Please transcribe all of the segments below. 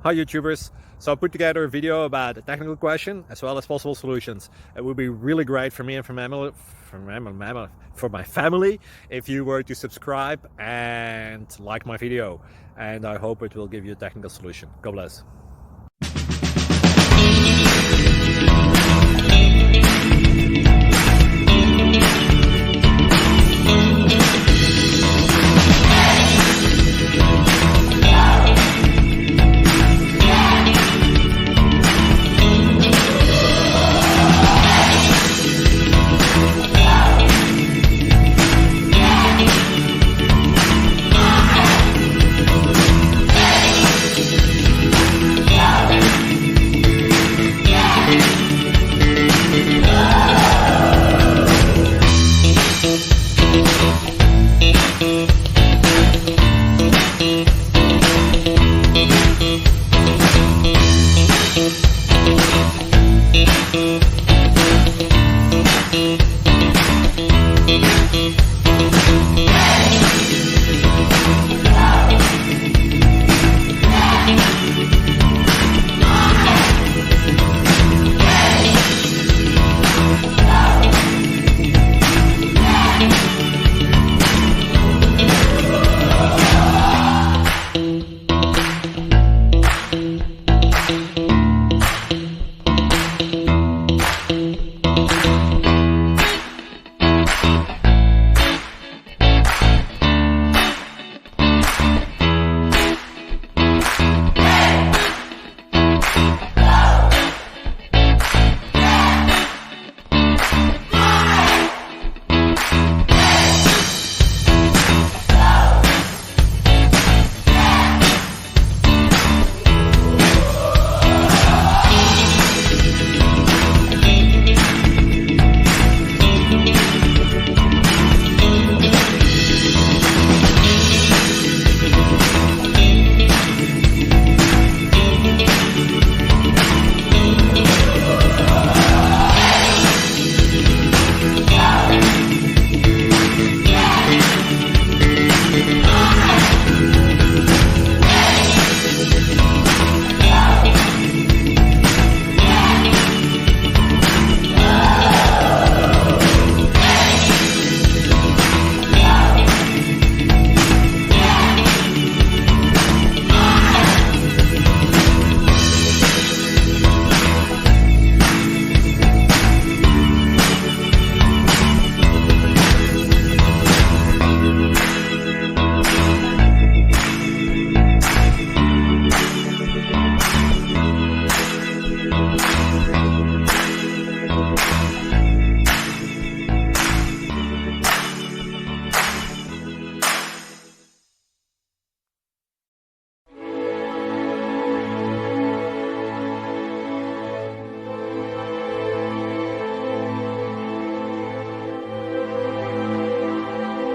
Hi YouTubers. So I put together a video about a technical question as well as possible solutions. It would be really great for me and for my family if you were to subscribe and like my video, and I hope it will give you a technical solution. God bless.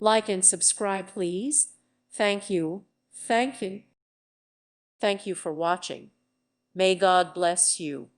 Like and subscribe, please. Thank you. Thank you. Thank you for watching. May God bless you.